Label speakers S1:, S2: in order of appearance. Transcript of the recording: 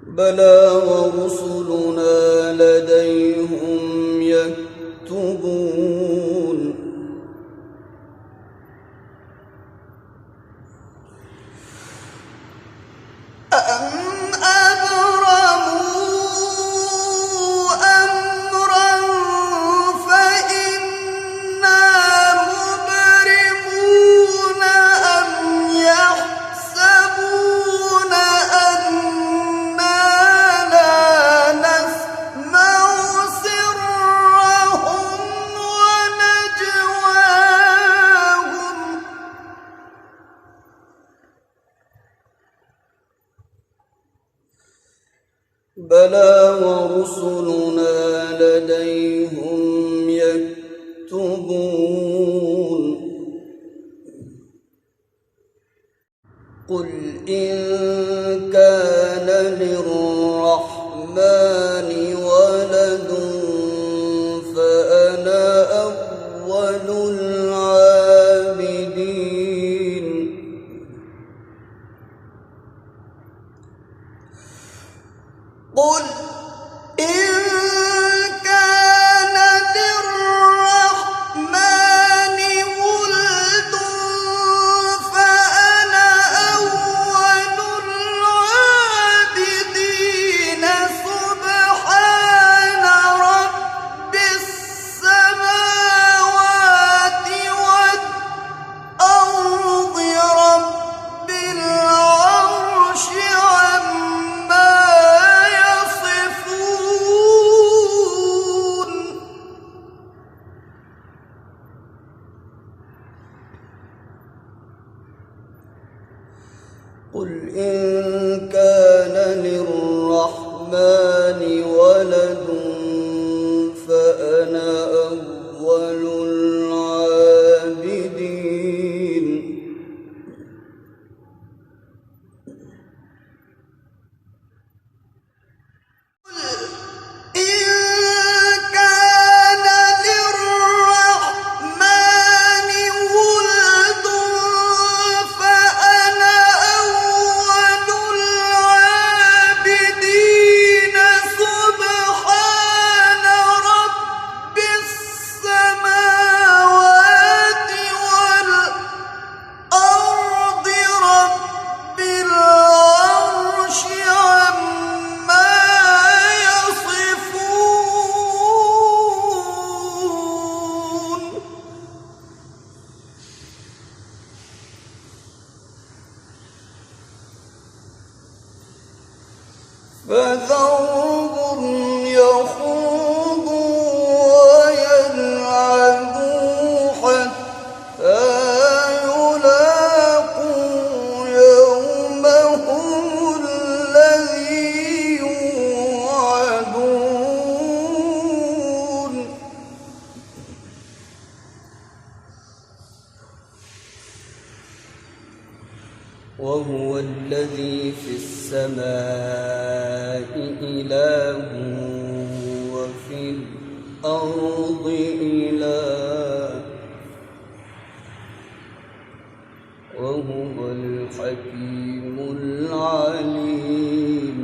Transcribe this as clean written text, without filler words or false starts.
S1: بلى ورسلنا لديهم يكتبون أم أبرموا أمرا فإنا مبرمون أم يحسبون أنا لا نسمع سرهم ونجواهم بلى ورسلنا لديهم يكتبون قل إن كان للرحمن ولد فأنا أول العابدين قل إن كان للرحمن ولد فأنا أول العابدين سبحان رب السماوات والأرض رب العرش عما قل إن كان للرحمن ولد فأنا أول العابدين فذرهم يخوضوا ويلعبوا حتى يلاقوا يومهم الذي يوعدون وهو الذي في السماء إله وفي الأرض إله وهو الحكيم العليم